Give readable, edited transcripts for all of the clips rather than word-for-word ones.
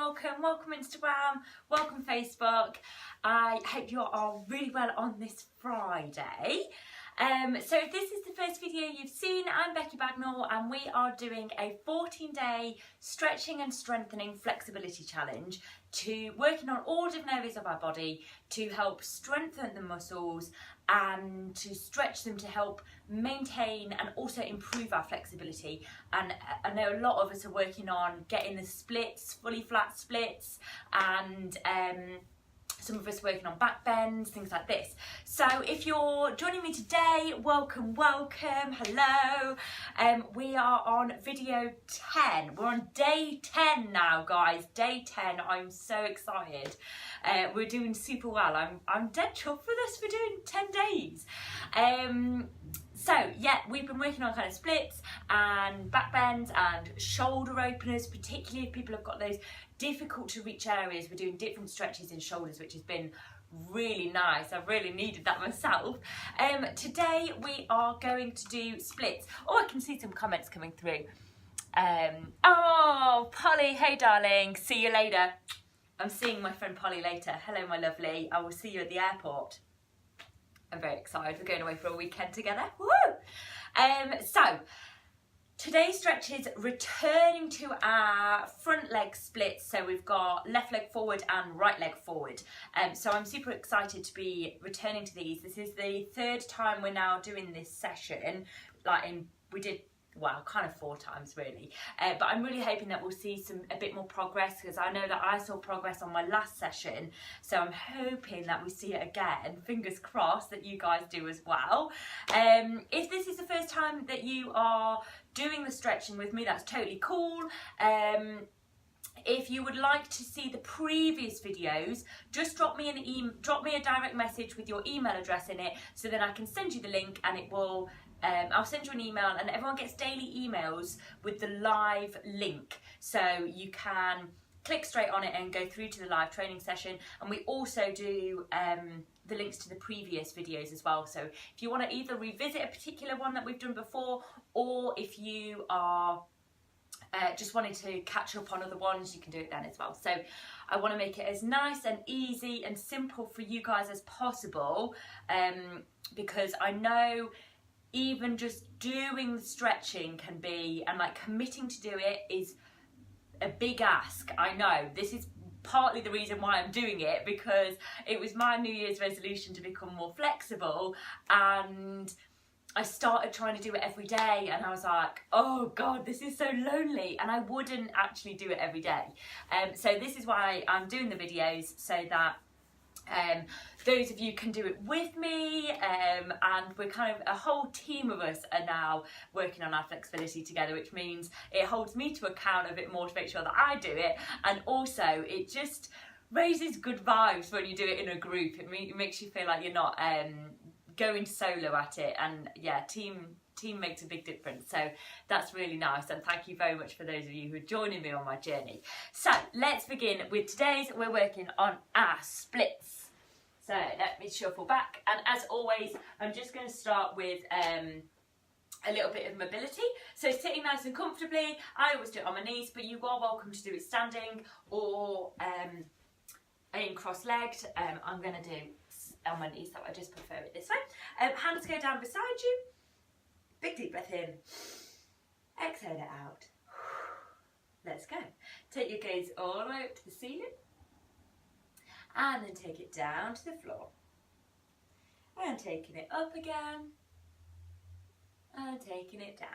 welcome Instagram, welcome Facebook. I hope you are all really well on this Friday. So if this is the first video you've seen, I'm Becky and we are doing a 14-day stretching and strengthening flexibility challenge to working on all different areas of our body to help strengthen the muscles and to stretch them to help maintain and also improve our flexibility. And I know a lot of us are working on getting the splits, fully flat splits, and some of us working on back bends, things like this. So if you're joining me today, welcome, hello. We are on video 10. We're on day 10 now, guys. Day 10. I'm so excited. We're doing super well. I'm dead chuffed with us. We're doing 10 days. So yeah, we've been working on kind of splits and back bends and shoulder openers, particularly if people have got those difficult to reach areas. We're doing different stretches in shoulders, which has been really nice. I've really needed that myself. Today we are going to do splits. Oh, I can see some comments coming through. Oh, Polly, hey darling, see you later. I'm seeing my friend Polly later. Hello, my lovely. I will see you at the airport. I'm very excited. We're going away for a weekend together. Woo! So today's stretch is returning to our front leg splits. So we've got left leg forward and right leg forward. So I'm super excited to be returning to these. This is the third time we're now doing this session. We did, well, kind of 4 times really, but I'm really hoping that we'll see a bit more progress, because I know that I saw progress on my last session, so I'm hoping that we see it again. Fingers crossed that you guys do as well. If this is the first time that you are doing the stretching with me, that's totally cool. If you would like to see the previous videos, just drop me a direct message with your email address in it, so then I can send you the link, and it will I'll send you an email, and everyone gets daily emails with the live link, so you can click straight on it and go through to the live training session. And we also do the links to the previous videos as well, so if you want to either revisit a particular one that we've done before, or if you are just wanting to catch up on other ones, you can do it then as well. So I want to make it as nice and easy and simple for you guys as possible, because I know even just doing the stretching can be, and like committing to do it is a big ask. I know this is partly the reason why I'm doing it, because it was my New Year's resolution to become more flexible, and I started trying to do it every day, and I was like, oh God, this is so lonely, and I wouldn't actually do it every day. So this is why I'm doing the videos, so that those of you can do it with me, and we're kind of a whole team of us are now working on our flexibility together, which means it holds me to account a bit more to make sure that I do it, and also it just raises good vibes when you do it in a group. It makes you feel like you're not going solo at it, and yeah, team makes a big difference, so that's really nice, and thank you very much for those of you who are joining me on my journey. So let's begin with today's. We're working on our splits. So let me shuffle back, and as always I'm just going to start with a little bit of mobility. So sitting nice and comfortably. I always do it on my knees, but you are welcome to do it standing or in cross-legged. I'm going to do on my knees, so I just prefer it this way. Hands go down beside you. Big deep breath in. Exhale it out. Let's go. Take your gaze all the way up to the ceiling, and then take it down to the floor, and taking it up again, and taking it down.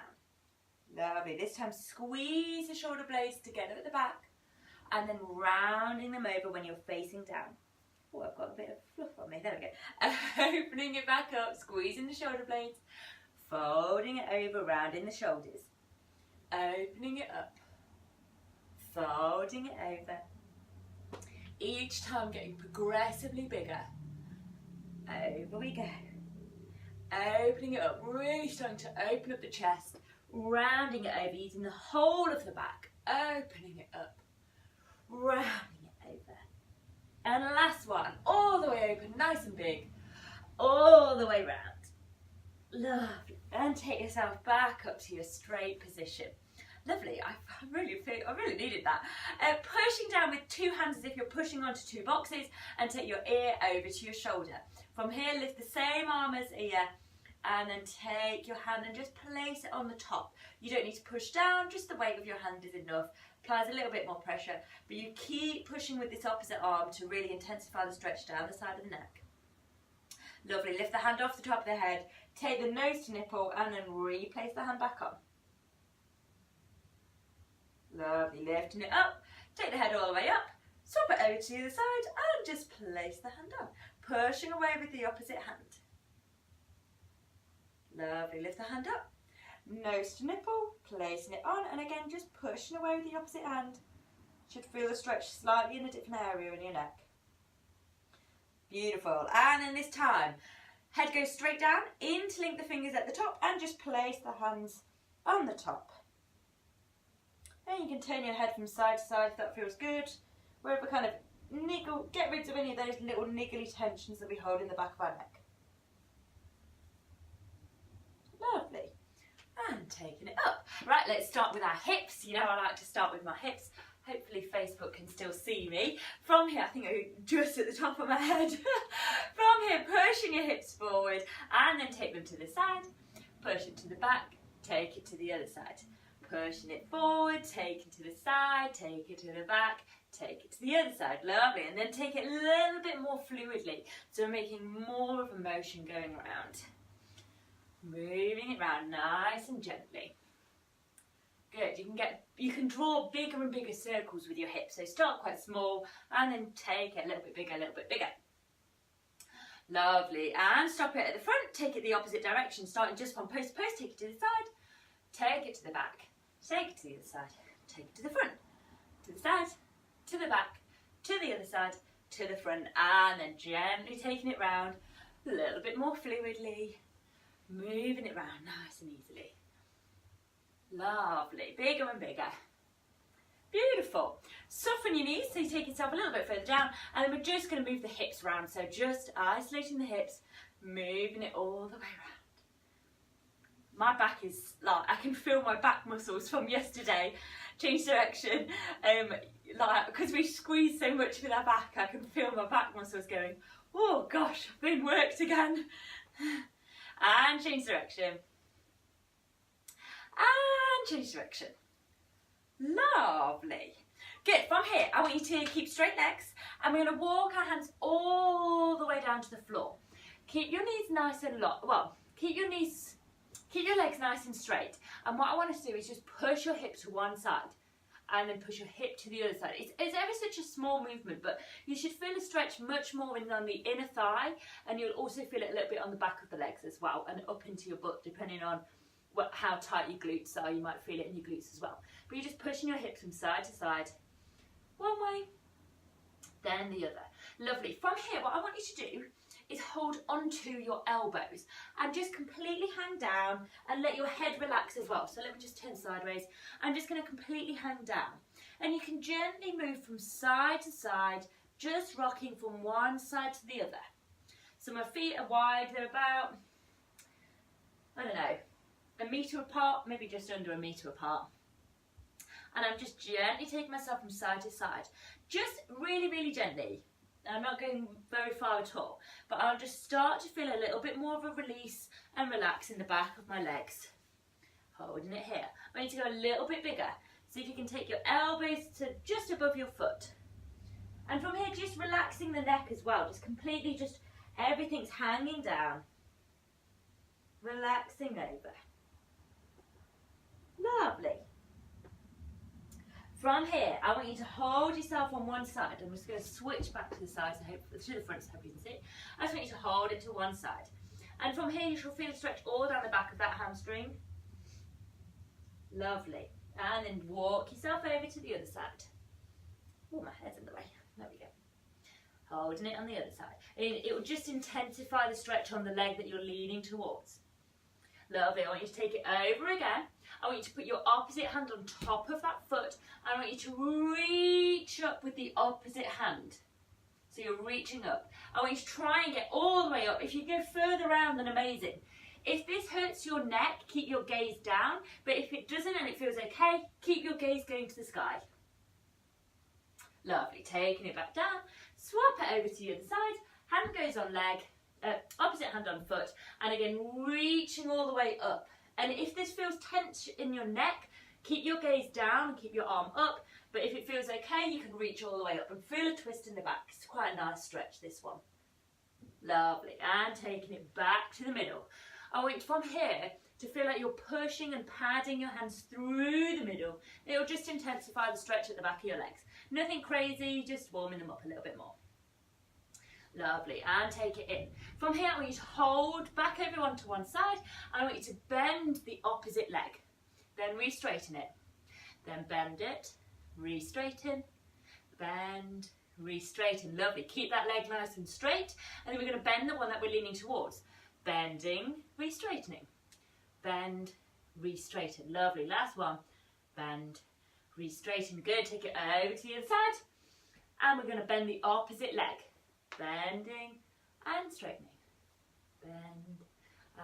Lovely. This time squeeze the shoulder blades together at the back, and then rounding them over when you're facing down. Oh, I've got a bit of fluff on me. There we go. Opening it back up, squeezing the shoulder blades, folding it over, rounding the shoulders, opening it up, folding it over. Each time getting progressively bigger. Over we go. Opening it up, really starting to open up the chest, rounding it over, using the whole of the back, opening it up, rounding it over. And last one, all the way open, nice and big, all the way round. Lovely. And take yourself back up to your straight position. Lovely. I really needed that. Pushing down with two hands as if you're pushing onto two boxes, and take your ear over to your shoulder. From here, lift the same arm as ear, and then take your hand and just place it on the top. You don't need to push down, just the weight of your hand is enough. Applies a little bit more pressure, but you keep pushing with this opposite arm to really intensify the stretch down the side of the neck. Lovely. Lift the hand off the top of the head, take the nose to nipple, and then replace the hand back on. Lovely. Lifting it up, take the head all the way up, swap it over to the other side, and just place the hand on, pushing away with the opposite hand. Lovely. Lift the hand up, nose to nipple, placing it on, and again just pushing away with the opposite hand. Should feel the stretch slightly in a different area in your neck. Beautiful. And then this time, head goes straight down, interlink the fingers at the top, and just place the hands on the top. Then you can turn your head from side to side if that feels good. Wherever kind of niggle, get rid of any of those little niggly tensions that we hold in the back of our neck. Lovely. And taking it up. Right, let's start with our hips. You know I like to start with my hips. Hopefully Facebook can still see me. From here, I think I'm just at the top of my head. From here, pushing your hips forward, and then take them to the side. Push it to the back, take it to the other side. Pushing it forward, take it to the side, take it to the back, take it to the other side. Lovely. And then take it a little bit more fluidly. So we're making more of a motion going around. Moving it around nice and gently. Good. You can draw bigger and bigger circles with your hips. So start quite small and then take it a little bit bigger, a little bit bigger. Lovely. And stop it at the front. Take it the opposite direction. Starting just from post to post. Take it to the side. Take it to the back. Take it to the other side. Take it to the front. To the side. To the back. To the other side. To the front. And then gently taking it round. A little bit more fluidly. Moving it round nice and easily. Lovely. Bigger and bigger. Beautiful. Soften your knees so you take yourself a little bit further down, and then we're just going to move the hips around. So just isolating the hips, moving it all the way around. My back is like, I can feel my back muscles from yesterday. Change direction. Because we squeeze so much with our back, I can feel my back muscles going, oh gosh, I've been worked again. And change direction. And change direction. Lovely. Good. From here, I want you to keep straight legs, and we're going to walk our hands all the way down to the floor. Keep your knees nice and long. Well, keep your legs nice and straight. And what I want us to do is just push your hip to one side, and then push your hip to the other side. It's ever such a small movement, but you should feel a stretch much more on the inner thigh, and you'll also feel it a little bit on the back of the legs as well, and up into your butt, depending on how tight your glutes are. You might feel it in your glutes as well. But you're just pushing your hips from side to side, one way, then the other. Lovely. From here, what I want you to do is hold onto your elbows and just completely hang down and let your head relax as well. So let me just turn sideways. I'm just going to completely hang down. And you can gently move from side to side, just rocking from one side to the other. So my feet are wide. They're about, I don't know, a metre apart, maybe just under a metre apart. And I'm just gently taking myself from side to side. Just really, really gently. I'm not going very far at all, but I'll just start to feel a little bit more of a release and relax in the back of my legs. Holding it here. I want you to go a little bit bigger. See if you can take your elbows to just above your foot. And from here, just relaxing the neck as well. Just completely, everything's hanging down. Relaxing over. Lovely. From here, I want you to hold yourself on one side. I'm just going to switch back to the side, to the front, so I hope you can see. I just want you to hold it to one side. And from here, you shall feel a stretch all down the back of that hamstring. Lovely. And then walk yourself over to the other side. Oh, my head's in the way. There we go. Holding it on the other side. It will just intensify the stretch on the leg that you're leaning towards. Lovely. I want you to take it over again. I want you to put your opposite hand on top of that foot. I want you to reach up with the opposite hand. So you're reaching up. I want you to try and get all the way up. If you go further around, then amazing. If this hurts your neck, keep your gaze down, but if it doesn't and it feels okay, keep your gaze going to the sky. Lovely, taking it back down, swap it over to the other side, hand goes on leg, opposite hand on foot, and again reaching all the way up. And if this feels tense in your neck, keep your gaze down and keep your arm up, but if it feels okay, you can reach all the way up and feel a twist in the back. It's quite a nice stretch, this one. Lovely, and taking it back to the middle. I want you from here to feel like you're pushing and padding your hands through the middle. It'll just intensify the stretch at the back of your legs. Nothing crazy, just warming them up a little bit more. Lovely, and take it in. From here, I want you to hold back everyone to one side, and I want you to bend the opposite leg. Then re-straighten it. Then bend it, re-straighten, bend, re-straighten. Lovely, keep that leg nice and straight, and then we're going to bend the one that we're leaning towards. Bending, re-straightening. Bend, re-straighten. Lovely, last one. Bend, re-straighten. Good, take it over to the other side, and we're going to bend the opposite leg. Bending and straightening. Bend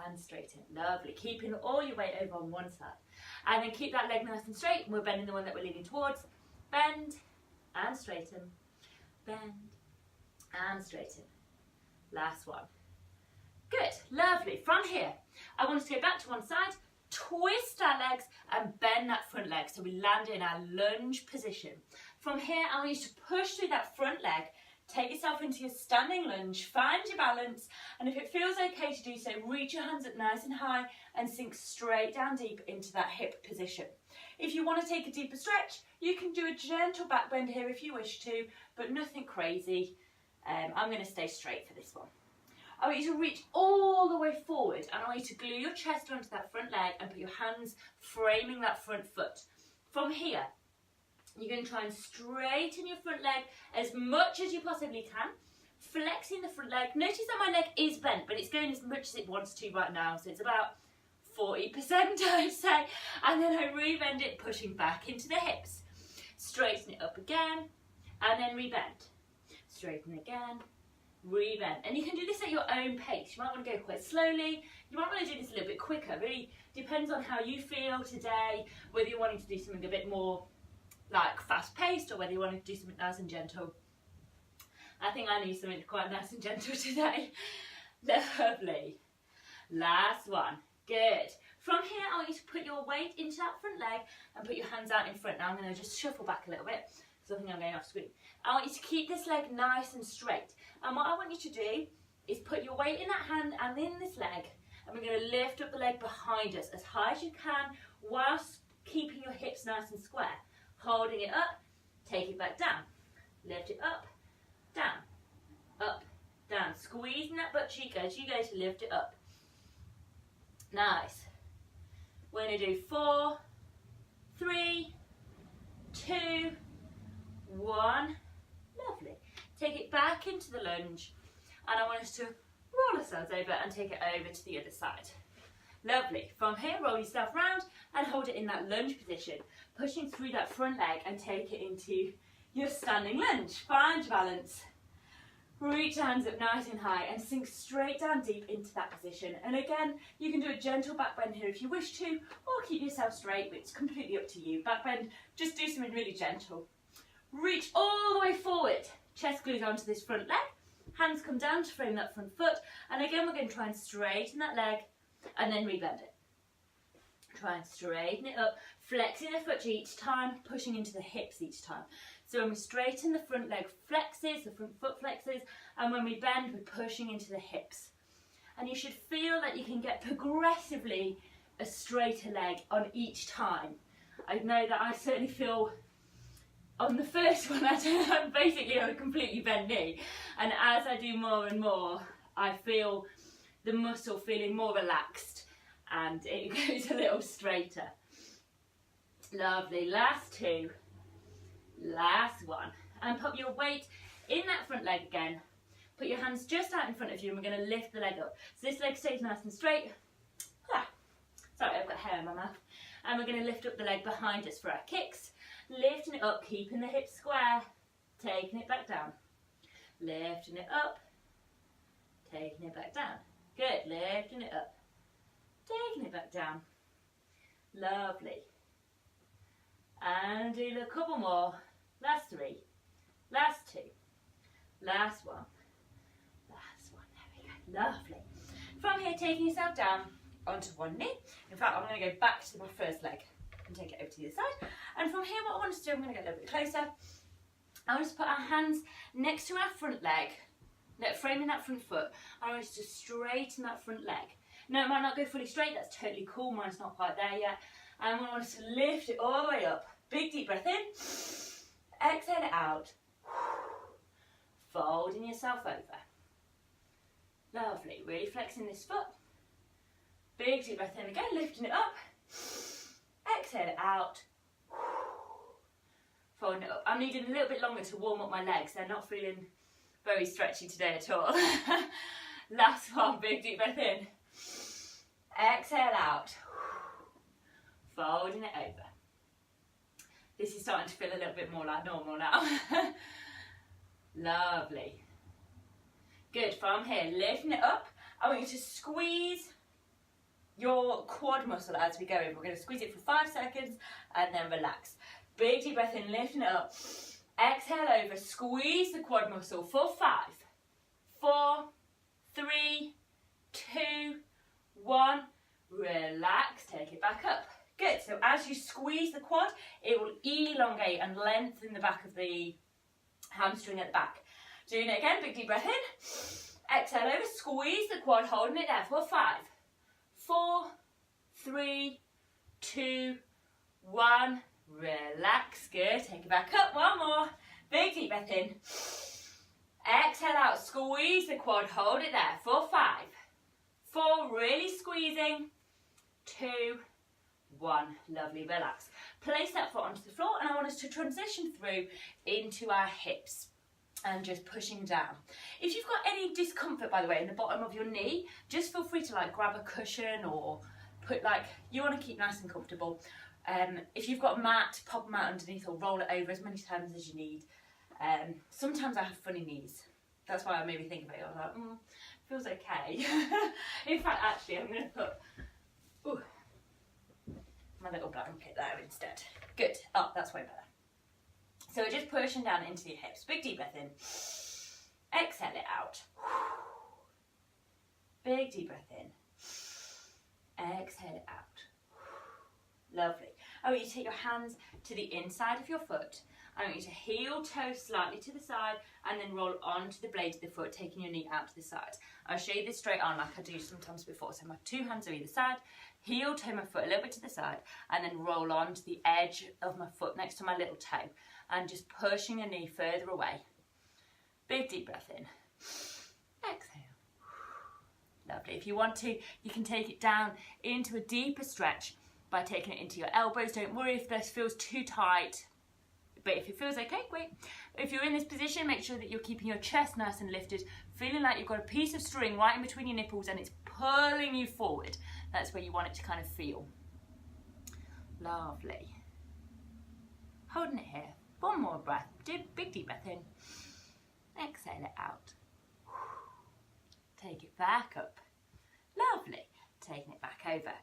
and straighten. Lovely. Keeping all your weight over on one side. And then keep that leg nice and straight. And we're bending the one that we're leaning towards. Bend and straighten. Bend and straighten. Last one. Good. Lovely. From here, I want us to go back to one side, twist our legs and bend that front leg. So we land in our lunge position. From here, I want you to push through that front leg. Take yourself into your standing lunge, find your balance, and if it feels okay to do so, reach your hands up nice and high and sink straight down deep into that hip position. If you want to take a deeper stretch, you can do a gentle back bend here if you wish to, but nothing crazy. I'm going to stay straight for this one. I want you to reach all the way forward, and I want you to glue your chest onto that front leg and put your hands framing that front foot. From here, you're going to try and straighten your front leg as much as you possibly can, flexing the front leg. Notice that my leg is bent, but it's going as much as it wants to right now, so it's about 40%, I'd say. And then I re-bend it, pushing back into the hips. Straighten it up again, and then re-bend. Straighten again, re-bend. And you can do this at your own pace. You might want to go quite slowly. You might want to do this a little bit quicker. It really depends on how you feel today, whether you're wanting to do something a bit more like fast-paced, or whether you want to do something nice and gentle. I think I need something quite nice and gentle today. Lovely. Last one. Good. From here, I want you to put your weight into that front leg and put your hands out in front. Now I'm going to just shuffle back a little bit because I think I'm going off screen. I want you to keep this leg nice and straight. And what I want you to do is put your weight in that hand and in this leg, and we're going to lift up the leg behind us as high as you can whilst keeping your hips nice and square. Holding it up, take it back down, lift it up, down, squeezing that butt cheek as you go to lift it up. Nice. We're going to do 4, 3, 2, 1. Lovely. Take it back into the lunge, and I want us to roll ourselves over and take it over to the other side. Lovely. From here, roll yourself round and hold it in that lunge position, pushing through that front leg and take it into your standing lunge. Find your balance. Reach your hands up nice and high and sink straight down deep into that position. And again, you can do a gentle back bend here if you wish to, or keep yourself straight, but it's completely up to you. Back bend, just do something really gentle. Reach all the way forward. Chest glues onto this front leg. Hands come down to frame that front foot. And again, we're going to try and straighten that leg and then rebend it. Try and straighten it up, flexing the foot each time, pushing into the hips each time. So when we straighten, the front leg flexes, the front foot flexes, and when we bend, we're pushing into the hips. And you should feel that you can get progressively a straighter leg on each time. I know that I certainly feel on the first one, I'm basically on a completely bent knee. And as I do more and more, I feel the muscle feeling more relaxed and it goes a little straighter. Lovely. Last 2. Last one. And put your weight in that front leg again. Put your hands just out in front of you and we're going to lift the leg up. So this leg stays nice and straight. Sorry, I've got hair in my mouth. And we're going to lift up the leg behind us for our kicks. Lifting it up, keeping the hips square. Taking it back down. Lifting it up. Taking it back down. Good, lifting it up. taking it back down. Lovely. And do a couple more. Last 3, last 2, last 1, last 1. There we go. Lovely. From here, taking yourself down onto one knee. In fact, I'm going to go back to my first leg and take it over to the other side. And from here, what I want us to do, I'm going to get a little bit closer. I want us to put our hands next to our front leg, framing that front foot. I want us to straighten that front leg. No, it might not go fully straight. That's totally cool. Mine's not quite there yet. And I want us to lift it all the way up. Big deep breath in. Exhale it out. Folding yourself over. Lovely. Really flexing this foot. Big deep breath in again, lifting it up. Exhale it out. Folding it up. I'm needing a little bit longer to warm up my legs. They're not feeling very stretchy today at all. Last one, big deep breath in. Exhale out. Folding it over. This is starting to feel a little bit more like normal now. Lovely. Good, from here, lifting it up. I want you to squeeze your quad muscle as we go in. We're going to squeeze it for 5 seconds and then relax. Big deep breath in, lifting it up. Exhale over, squeeze the quad muscle for 5, 4, 3, 2, 1. Relax, take it back up. Good, so as you squeeze the quad, it will elongate and lengthen the back of the hamstring at the back. Doing it again, big deep breath in. Exhale over, squeeze the quad, holding it there for 5, 4, 3, 2, 1. Relax, good. Take it back up, one more. Big deep breath in. Exhale out, squeeze the quad, hold it there for 5, 4, really squeezing, 2, 1. Lovely, relax. Place that foot onto the floor and I want us to transition through into our hips and just pushing down. If you've got any discomfort, by the way, in the bottom of your knee, just feel free to grab a cushion or put you want to keep nice and comfortable. If you've got a mat, pop a mat underneath or roll it over as many times as you need. Sometimes I have funny knees. That's why I made me think of it. I was like, feels okay. In fact, actually, I'm going to put my little blanket there instead. Good. Oh, that's way better. So we're just pushing down into your hips. Big deep breath in. Exhale it out. Big deep breath in. Exhale it out. Lovely. I want you to take your hands to the inside of your foot. I want you to heel toe slightly to the side and then roll onto the blade of the foot, taking your knee out to the side. I'll show you this straight on like I do sometimes before. So my 2 hands are either side, heel toe my foot a little bit to the side and then roll onto the edge of my foot next to my little toe and just pushing your knee further away. Big deep breath in. Exhale. Lovely. If you want to, you can take it down into a deeper stretch by taking it into your elbows. Don't worry if this feels too tight, but if it feels okay, great. If you're in this position, make sure that you're keeping your chest nice and lifted, feeling like you've got a piece of string right in between your nipples and it's pulling you forward. That's where you want it to kind of feel. Lovely. Holding it here. One more breath. Big deep breath in. Exhale it out. Take it back up. Lovely. Taking it back over.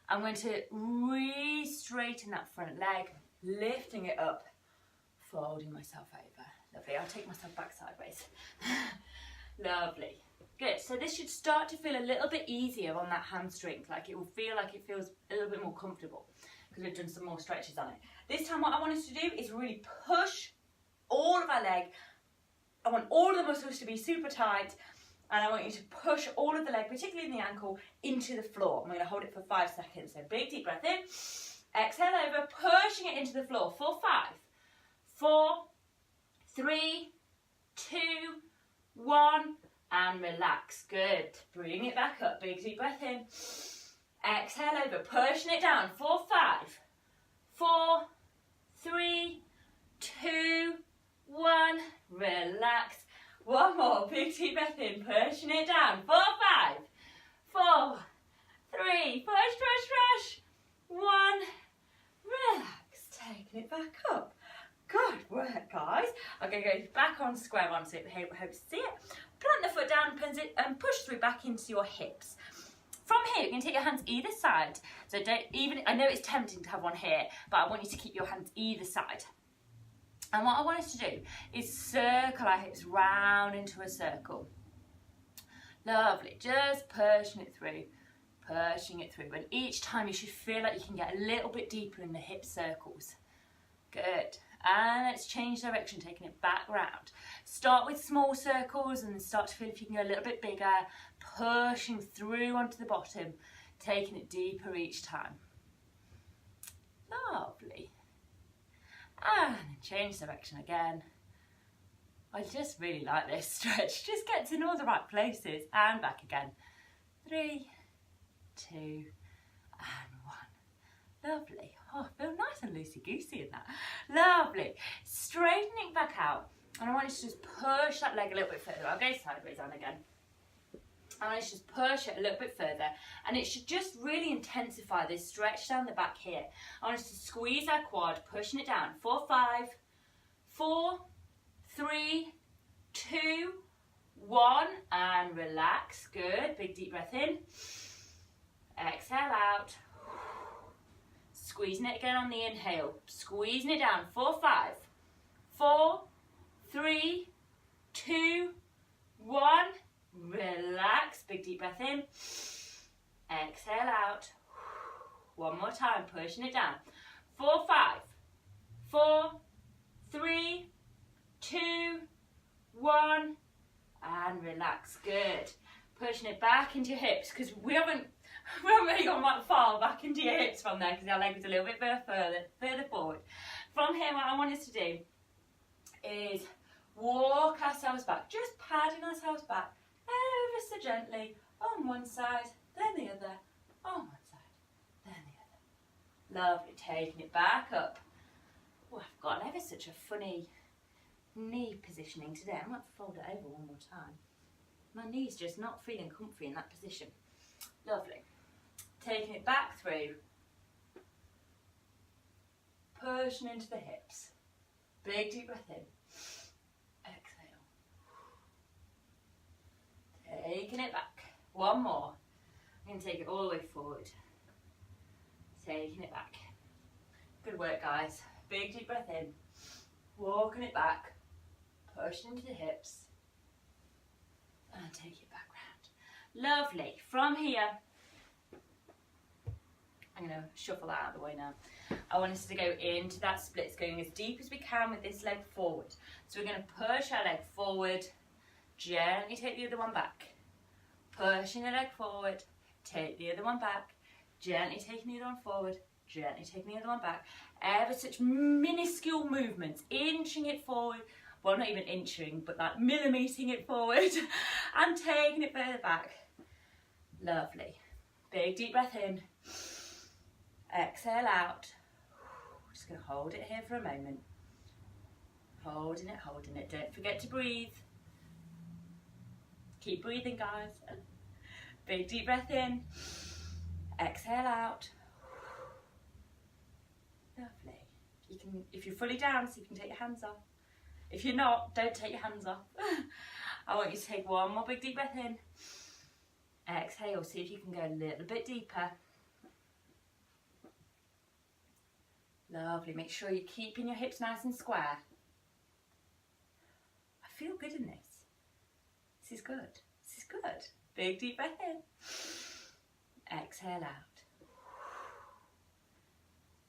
I'm going to re-straighten that front leg, lifting it up, folding myself over. Lovely. I'll take myself back sideways. Lovely. Good. So this should start to feel a little bit easier on that hamstring. It will feel like it feels a little bit more comfortable because we've done some more stretches on it. This time what I want us to do is really push all of our leg. I want all of the muscles to be super tight. And I want you to push all of the leg, particularly in the ankle, into the floor. I'm going to hold it for 5 seconds. So big deep breath in. Exhale over, pushing it into the floor for 5, 4, 3, 2, 1. And relax. Good. Bring it back up. Big deep breath in. Exhale over, pushing it down for 5, 4, 3, 2, 1. Relax. One more, big deep breath in, pushing it down. 4, 5, 4, 3, push. 1, relax, taking it back up. Good work, guys. I'm going to go back on square one so I hope to see it. Plant the foot down and push through back into your hips. From here, you can take your hands either side. So don't even, I know it's tempting to have one here, but I want you to keep your hands either side. And what I want us to do is circle our hips round into a circle. Lovely, just pushing it through, pushing it through. And each time you should feel like you can get a little bit deeper in the hip circles. Good. And let's change direction, taking it back round. Start with small circles and then start to feel if you can go a little bit bigger, pushing through onto the bottom, taking it deeper each time. Lovely. And change direction again. I just really like this stretch. Just gets in all the right places. And back again. 3, 2, and 1. Lovely. Oh, I feel nice and loosey-goosey in that. Lovely. Straighten it back out. And I want you to just push that leg a little bit further. I'll go sideways on again. And I want you to just push it a little bit further. And it should just really intensify this stretch down the back here. I want us to squeeze our quad, pushing it down. 4, 5, 4, 3, 2, 1. And relax. Good. Big deep breath in. Exhale out. Squeezing it again on the inhale. Squeezing it down. 4, 5, 4, 3, 2, 1. Relax. Big deep breath in. Exhale out. One more time. Pushing it down. 4, 5, 4, 3, 2, 1. And relax. Good. Pushing it back into your hips because we haven't really gone that far back into your hips from there because our leg was a little bit further forward. From here, what I want us to do is walk ourselves back, just padding ourselves back ever so gently on one side, then the other, on one side, then the other. Lovely, taking it back up. Oh, I've got ever such a funny knee positioning today. I might fold it over one more time. My knee's just not feeling comfy in that position. Lovely. Taking it back through. Pushing into the hips. Big deep breath in. Exhale. Taking it back. One more. I'm going to take it all the way forward. Taking it back. Good work, guys. Big deep breath in. Walking it back. Pushing into the hips. And take it back round. Lovely. From here, I'm going to shuffle that out of the way now. I want us to go into that splits, going as deep as we can with this leg forward. So we're going to push our leg forward, gently take the other one back. Pushing the leg forward, take the other one back, gently taking the other one forward, gently taking the other one back. Ever such minuscule movements, inching it forward. Well, not even inching, but like millimetering it forward and taking it further back. Lovely. Big deep breath in. Exhale out. Just going to hold it here for a moment. Holding it, holding it. Don't forget to breathe. Keep breathing, guys. Big deep breath in. Exhale out. Lovely. You can, if you're fully down, so you can take your hands off. If you're not, don't take your hands off. I want you to take one more big deep breath in. Exhale, see if you can go a little bit deeper. Lovely, make sure you're keeping your hips nice and square. I feel good in this. This is good. This is good. Big deep breath in. Exhale out.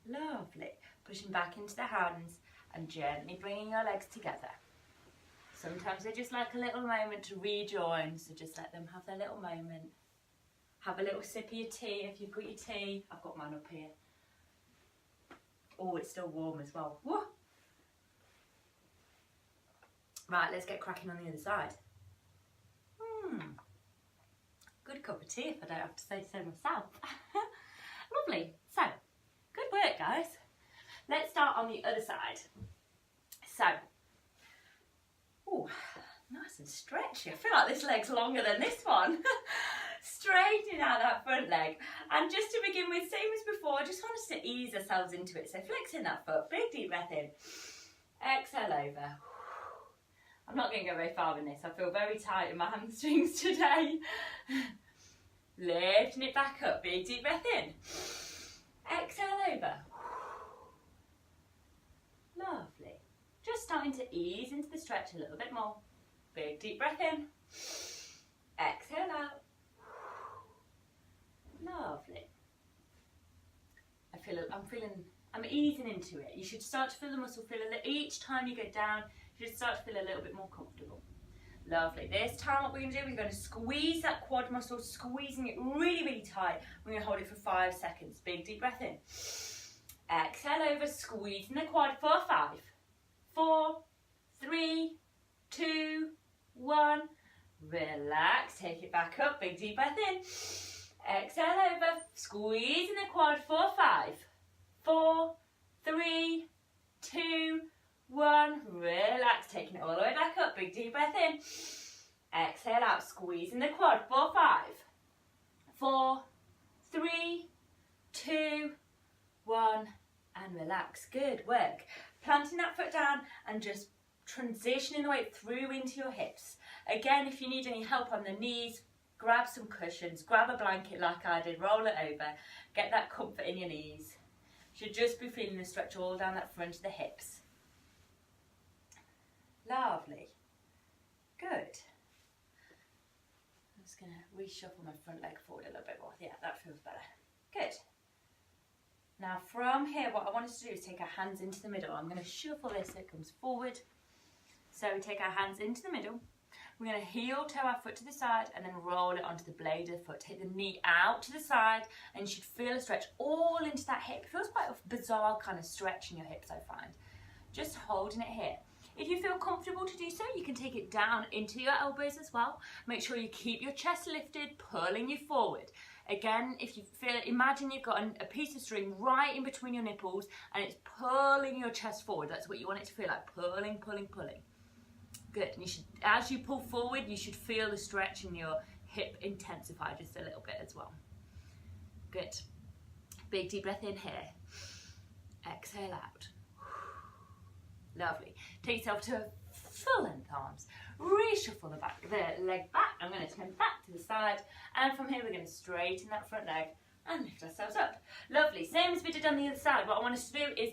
Lovely. Pushing back into the hands and gently bringing your legs together. Sometimes they just like a little moment to rejoin, so just let them have their little moment. Have a little sip of your tea if you've got your tea. I've got mine up here. Oh, it's still warm as well. Whoa. Right, let's get cracking on the other side. Good cup of tea if I don't have to say so myself. Lovely. So, good work, guys. Let's start on the other side. So, oh, nice and stretchy. I feel like this leg's longer than this one. Straightening out that front leg. And just to begin with, same as before, I just want us to ease ourselves into it. So flexing that foot, big deep breath in. Exhale over. I'm not going to go very far in this. I feel very tight in my hamstrings today. Lifting it back up, big deep breath in. Exhale over. Lovely. Just starting to ease into the stretch a little bit more. Big deep breath in. Exhale out. Lovely. I'm easing into it. You should start to feel the muscle feel each time you go down, you should start to feel a little bit more comfortable. Lovely. This time what we're going to do, we're going to squeeze that quad muscle, squeezing it really, really tight. We're going to hold it for 5 seconds. Big deep breath in. Exhale over, squeezing the quad for 5, 4, 3, 2, 1. Relax, take it back up, big deep breath in. Exhale over, squeezing the quad for 5, 4, 3, 2, 1. Relax, taking it all the way back up, big deep breath in. Exhale out, squeezing the quad for 5, 4, 3, 2, 1, and relax. Good work. Planting that foot down and just transitioning the weight through into your hips. Again, if you need any help on the knees, grab some cushions, grab a blanket like I did, roll it over, get that comfort in your knees. Should just be feeling the stretch all down that front of the hips. Lovely. Good. I'm just going to reshuffle my front leg forward a little bit more. Yeah, that feels better. Good. Now from here, what I want us to do is take our hands into the middle. I'm going to shuffle this so it comes forward. So we take our hands into the middle. We're going to heel toe our foot to the side and then roll it onto the blade of the foot. Take the knee out to the side and you should feel a stretch all into that hip. It feels quite a bizarre kind of stretch in your hips, I find. Just holding it here. If you feel comfortable to do so, you can take it down into your elbows as well. Make sure you keep your chest lifted, pulling you forward. Again, if you feel, imagine you've got a piece of string right in between your nipples and it's pulling your chest forward. That's what you want it to feel like, pulling, pulling, pulling. Good, and you should, as you pull forward, you should feel the stretch in your hip intensify just a little bit as well. Good. Big deep breath in here. Exhale out. Lovely. Take yourself to full length arms. Reshuffle the leg back. I'm going to turn back to the side, and from here we're going to straighten that front leg and lift ourselves up. Lovely. Same as we did on the other side. What I want us to do is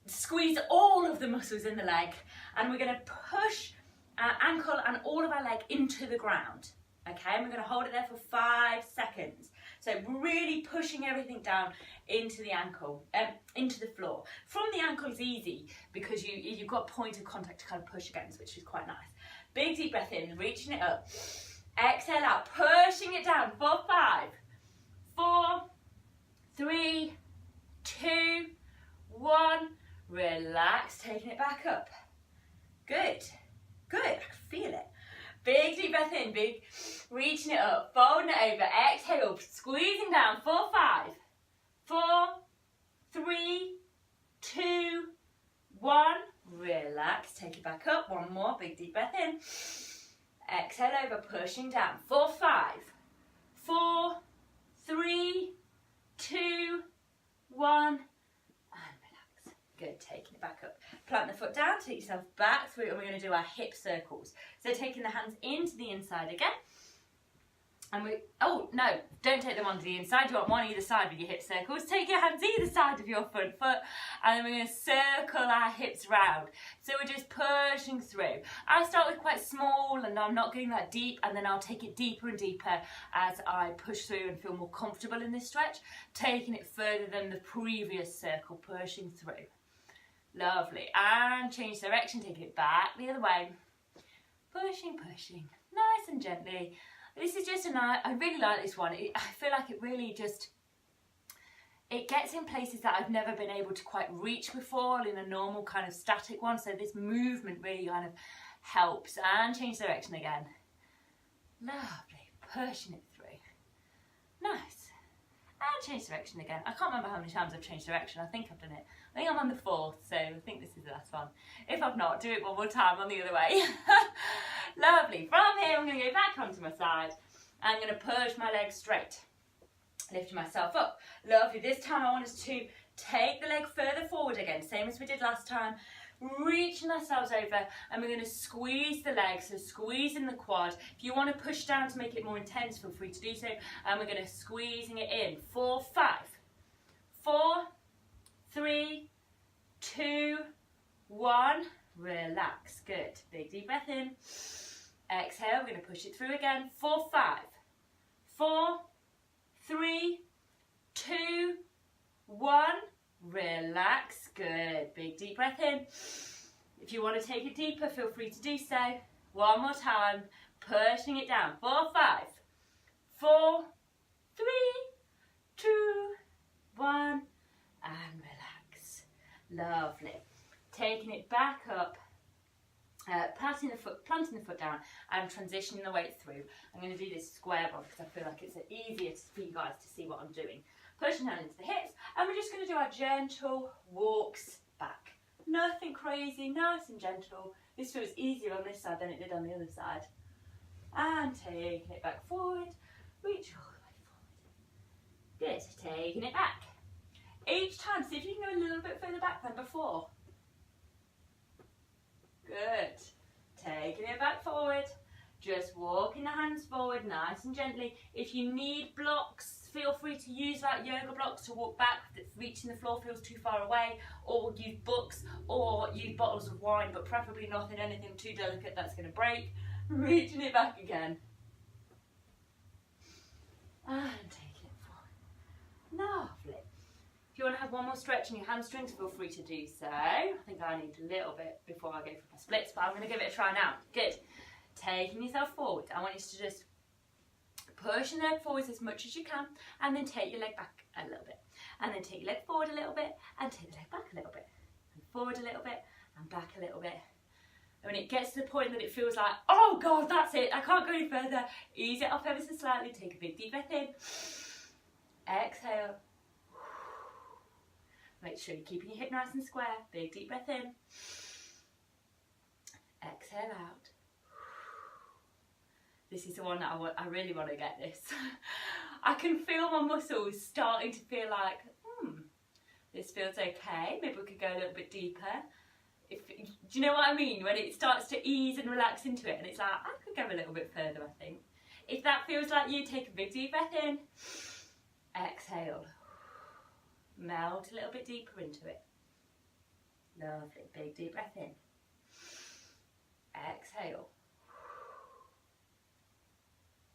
squeeze all of the muscles in the leg, and we're going to push our ankle and all of our leg into the ground. Okay, and we're going to hold it there for 5 seconds. So really pushing everything down into the ankle, into the floor. From the ankle is easy because you've got a point of contact to kind of push against, which is quite nice. Big deep breath in, reaching it up. Exhale out, pushing it down for 5, 4, 3, 2, 1. Relax, taking it back up. Good, good, I can feel it. Big deep breath in, big, reaching it up, folding it over, exhale, squeezing down for 5, 4, 3, 2, 1. Relax, take it back up. One more, big deep breath in. Exhale over, pushing down for 5, 4, 3, 2, 1. Good, taking it back up. Plant the foot down, take yourself back through, and we're going to do our hip circles. So taking the hands into the inside again. And oh no, don't take them onto the inside. You want one either side with your hip circles. Take your hands either side of your front foot, and then we're going to circle our hips round. So we're just pushing through. I start with quite small, and I'm not going that deep, and then I'll take it deeper and deeper as I push through and feel more comfortable in this stretch, taking it further than the previous circle, pushing through. Lovely, and change direction, taking it back the other way. Pushing, pushing, nice and gently. This is just a nice, I really like this one. I feel like it really just, it gets in places that I've never been able to quite reach before in a normal kind of static one. So this movement really kind of helps. And change direction again. Lovely, pushing it through. Nice. And change direction again. I can't remember how many times I've changed direction. I think I've done it. I think I'm on the 4th, so I think this is the last one. If I've not, do it one more time on the other way. Lovely. From here, I'm going to go back onto my side. I'm going to push my legs straight. Lifting myself up. Lovely. This time I want us to take the leg further forward again, same as we did last time. reaching ourselves over, and we're going to squeeze the legs, so squeezing the quad. If you want to push down to make it more intense, feel free to do so, and we're going to squeezing it in. 4, 5, 4, 3, 2, 1, relax, good. Big deep breath in, exhale, we're going to push it through again. 4, 5, 4, 3, 2, 1, relax, good. Big deep breath in. If you want to take it deeper, feel free to do so. One more time, pushing it down. 4, 5, 4, 3, 2, 1, and relax. Lovely. Taking it back up, planting the foot down, and transitioning the weight through. I'm going to do this square one because I feel like it's easier for you guys to see what I'm doing. Pushing down into the hips, and we're just going to do our gentle walks back. Nothing crazy, nice and gentle. This feels easier on this side than it did on the other side. And taking it back forward, reach all the way forward. Good, taking it back. Each time, see if you can go a little bit further back than before. Good. Taking it back forward. Just walking the hands forward nice and gently. If you need blocks, feel free to use like yoga blocks to walk back if reaching the floor feels too far away, or use books, or use bottles of wine, but preferably anything too delicate that's going to break. Reaching it back again. And taking it forward. Lovely. If you want to have one more stretch in your hamstrings, feel free to do so. I think I need a little bit before I go for my splits, but I'm going to give it a try now. Good. Taking yourself forward. I want you to just push your leg forwards as much as you can, and then take your leg back a little bit. And then take your leg forward a little bit, and take the leg back a little bit. And forward a little bit, and back a little bit. And when it gets to the point that it feels like, oh God, that's it, I can't go any further, ease it off ever so slightly, take a big deep breath in. Exhale. Make sure you're keeping your hip nice and square. Big deep breath in. Exhale out. This is the one that I really want to get this. I can feel my muscles starting to feel like, this feels okay. Maybe we could go a little bit deeper. Do you know what I mean? When it starts to ease and relax into it, and it's like, I could go a little bit further, I think. If that feels like you, take a big deep breath in. Exhale. Melt a little bit deeper into it. Lovely. Big deep breath in. Exhale.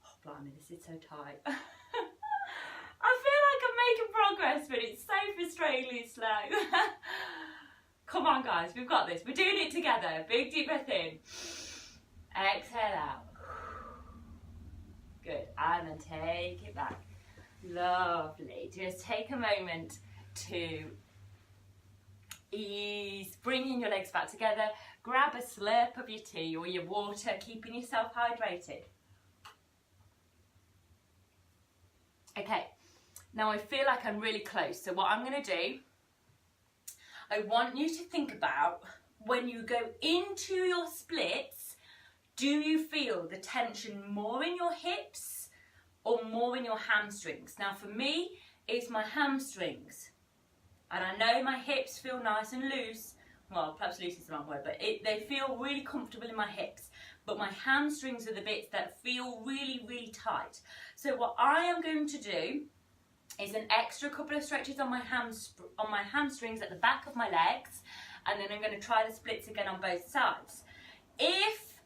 Oh, blimey, this is so tight. I feel like I'm making progress, but it's so frustratingly slow. Come on, guys, we've got this. We're doing it together. Big deep breath in. Exhale out. Good. And then take it back. Lovely. Just take a moment to ease, bringing your legs back together. Grab a slurp of your tea or your water, keeping yourself hydrated. Okay, now I feel like I'm really close. So what I'm going to do, I want you to think about when you go into your splits, do you feel the tension more in your hips or more in your hamstrings? Now for me, it's my hamstrings. And I know my hips feel nice and loose. Well, perhaps loose is the wrong word, but they feel really comfortable in my hips. But my hamstrings are the bits that feel really, really tight. So what I am going to do is an extra couple of stretches on my hamstrings at the back of my legs, and then I'm going to try the splits again on both sides. If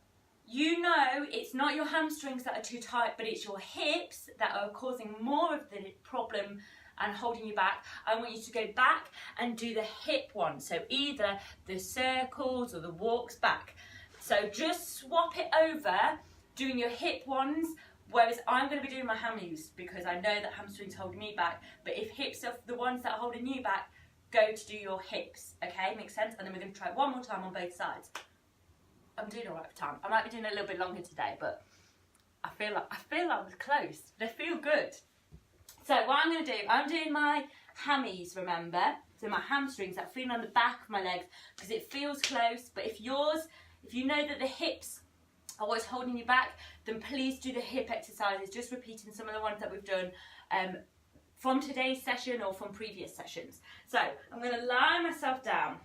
you know it's not your hamstrings that are too tight, but it's your hips that are causing more of the problem and holding you back, I want you to go back and do the hip one. So either the circles or the walks back. So just swap it over, doing your hip ones, whereas I'm going to be doing my hammies because I know that hamstrings hold me back. But if hips are the ones that are holding you back, go to do your hips. Okay, makes sense? And then we're going to try one more time on both sides. I'm doing all right for time. I might be doing a little bit longer today, but I feel I was close. They feel good. So what I'm going to do, I'm doing my hammies, remember? So my hamstrings, that feeling on the back of my legs, because it feels close. But if you know that the hips are what's holding you back, then please do the hip exercises, just repeating some of the ones that we've done from today's session or from previous sessions. So I'm going to lie myself down.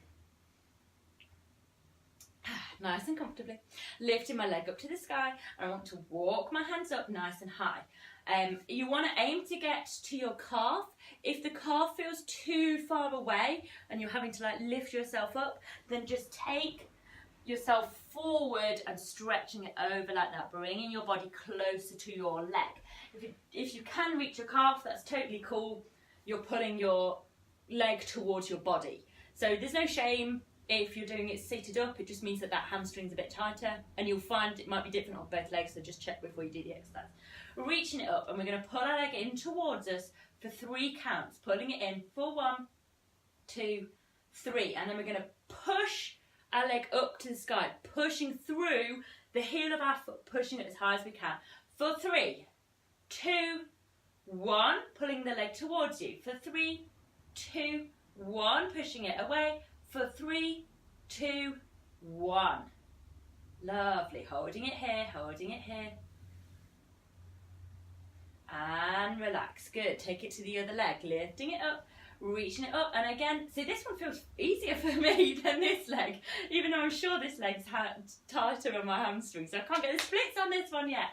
nice and comfortably. Lifting my leg up to the sky, and I want to walk my hands up nice and high. You want to aim to get to your calf. If the calf feels too far away and you're having to like lift yourself up, then just take yourself forward and stretching it over like that, bringing your body closer to your leg. If you can reach your calf, that's totally cool. You're pulling your leg towards your body. So there's no shame if you're doing it seated up. It just means that hamstring's a bit tighter, and you'll find it might be different on both legs, so just check before you do the exercise. Reaching it up, and we're going to pull our leg in towards us for 3 counts. Pulling it in for 1, 2, 3, and then we're going to push our leg up to the sky, pushing through the heel of our foot, pushing it as high as we can. For 3, 2, 1, pulling the leg towards you. For 3, 2, 1, pushing it away. For 3, 2, 1. Lovely. Holding it here, holding it here. And relax. Good. Take it to the other leg, lifting it up, reaching it up. And again, see, this one feels easier for me than this leg, even though I'm sure this leg's tighter on my hamstring, so I can't get the splits on this one yet.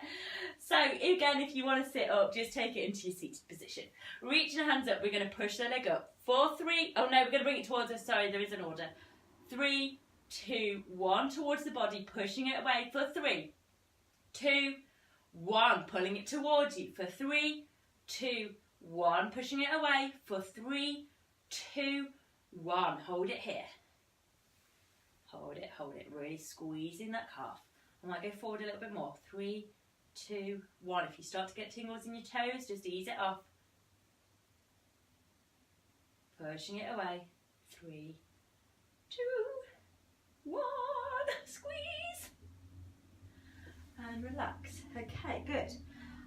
So again, if you want to sit up, just take it into your seated position. Reaching the hands up, we're going to push the leg up. For 3, oh no, we're going to bring it towards us, sorry, there is an order. 3, 2, 1, towards the body, pushing it away. For 3, 2, 1, pulling it towards you. For 3, 2, 1, pushing it away. For 3, 2, 1, hold it here. Hold it, really squeezing that calf. I might go forward a little bit more. 3, 2, 1. If you start to get tingles in your toes, just ease it off. Pushing it away. 3, 2, 1. Squeeze. And relax. Okay, good.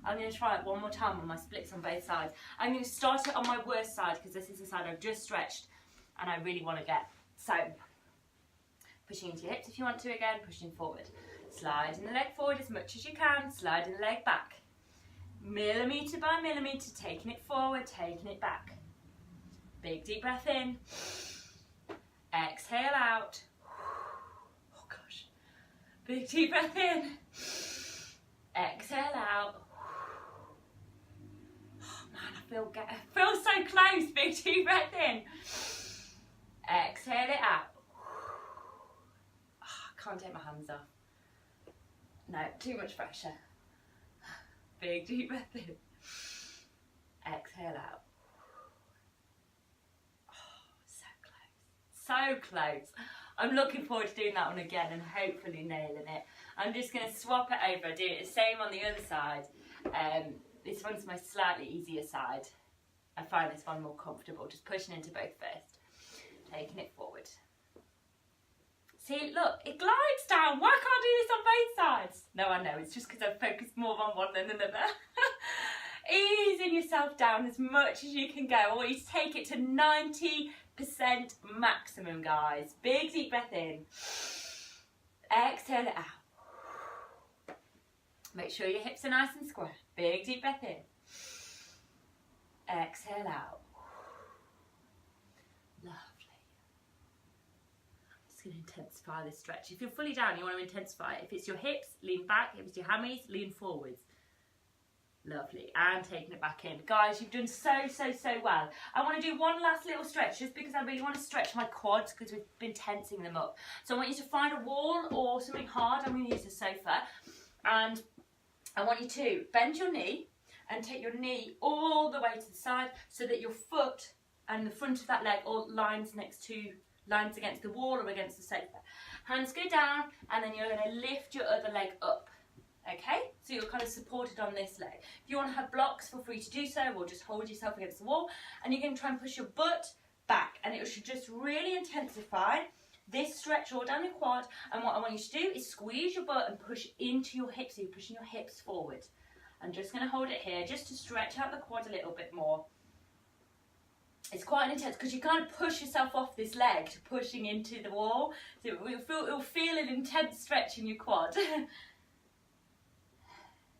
I'm going to try it one more time on my splits on both sides. I'm going to start it on my worst side because this is the side I've just stretched and I really want to get. So, pushing into your hips if you want to again, pushing forward. Sliding the leg forward as much as you can, sliding the leg back. Millimetre by millimetre, taking it forward, taking it back. Big deep breath in. Exhale out. Oh gosh. Big deep breath in. Exhale out. Oh man, I feel so close. Big deep breath in. Exhale it out. Oh, I can't take my hands off. No, too much pressure. Big deep breath in. Exhale out. So close. I'm looking forward to doing that one again and hopefully nailing it. I'm just going to swap it over, do it the same on the other side. This one's my slightly easier side. I find this one more comfortable, just pushing into both first. Taking it forward. See, look, it glides down. Why can't I do this on both sides? No, I know, it's just because I've focused more on one than another. Easing yourself down as much as you can go. I want you to take it to 90% maximum, guys. Big deep breath in. Exhale it out. Make sure your hips are nice and square. Big deep breath in. Exhale out. Lovely. I'm just going to intensify this stretch. If you're fully down, you want to intensify it. If it's your hips, lean back. If it's your hammies, lean forwards. Lovely, and taking it back in. Guys, you've done so well. I want to do one last little stretch just because I really want to stretch my quads because we've been tensing them up. So I want you to find a wall or something hard. I'm going to use a sofa. And I want you to bend your knee and take your knee all the way to the side so that your foot and the front of that leg all lines against the wall or against the sofa. Hands go down and then you're going to lift your other leg up. Okay, so you're kind of supported on this leg. If you want to have blocks, feel free to do so, or just hold yourself against the wall. And you're going to try and push your butt back, and it should just really intensify this stretch all down your quad. And what I want you to do is squeeze your butt and push into your hips, so you're pushing your hips forward. I'm just going to hold it here, just to stretch out the quad a little bit more. It's quite intense, because you kind of push yourself off this leg to pushing into the wall. So it'll feel an intense stretch in your quad.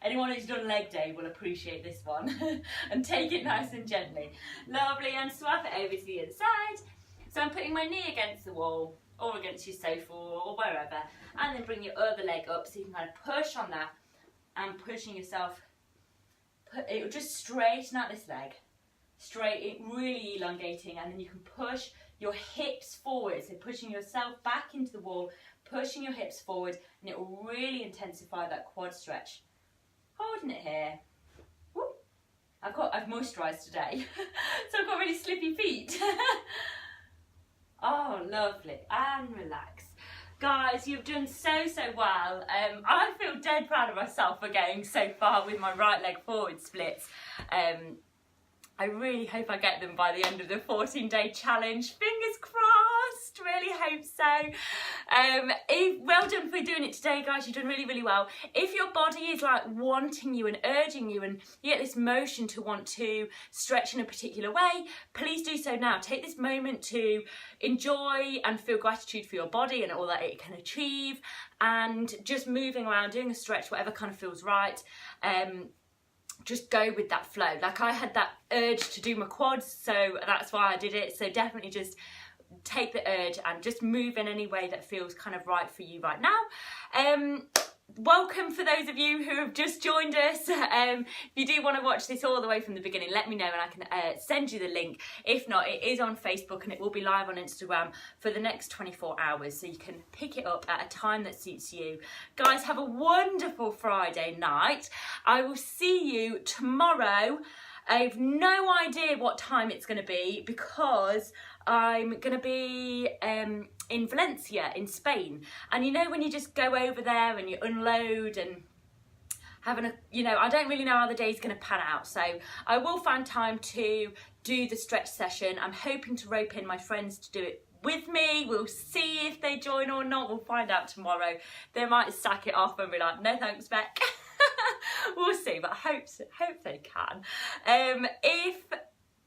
Anyone who's done leg day will appreciate this one. And take it nice and gently. Lovely, and swap it over to the other side. So I'm putting my knee against the wall or against your sofa or wherever, and then bring your other leg up so you can kind of push on that and pushing yourself. It will just straighten out this leg, it really elongating, and then you can push your hips forward, so pushing yourself back into the wall, pushing your hips forward, and it will really intensify that quad stretch. Holding it here. Whoop. I've moisturised today, so I've got really slippy feet. Oh, lovely, and relax. Guys, you've done so well. I feel dead proud of myself for getting so far with my right leg forward splits. I really hope I get them by the end of the 14-day challenge. Fingers crossed, really hope so. Well done for doing it today, guys. You've done really well. If your body is like wanting you and urging you, and you get this motion to want to stretch in a particular way, please do so now. Take this moment to enjoy and feel gratitude for your body and all that it can achieve, and just moving around, doing a stretch, whatever kind of feels right. Just go with that flow. Like, I had that urge to do my quads, so that's why I did it. So definitely just take the urge and just move in any way that feels kind of right for you right now. Welcome for those of you who have just joined us. If you do want to watch this all the way from the beginning, let me know and I can send you the link. If not, it is on Facebook and it will be live on Instagram for the next 24 hours, so you can pick it up at a time that suits you. Guys, have a wonderful Friday night. I will see you tomorrow. I have no idea what time it's going to be because I'm going to be in Valencia in Spain, and you know when you just go over there and you unload and having a, you know, I don't really know how the day's going to pan out, so I will find time to do the stretch session. I'm hoping to rope in my friends to do it with me. We'll see if they join or not. We'll find out tomorrow. They might sack it off and be like, no thanks, Beck. We'll see, but I hope they can.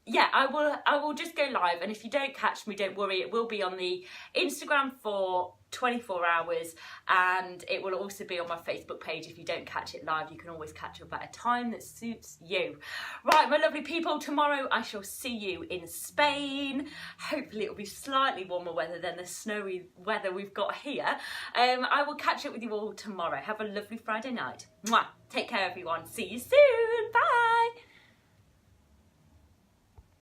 Yeah, I will just go live, and if you don't catch me, don't worry, it will be on the Instagram for 24 hours, and it will also be on my Facebook page. If you don't catch it live, you can always catch up at a time that suits you. Right, my lovely people, tomorrow I shall see you in Spain. Hopefully it'll be slightly warmer weather than the snowy weather we've got here. I will catch up with you all tomorrow. Have a lovely Friday night. Mwah. Take care, everyone. See you soon. Bye.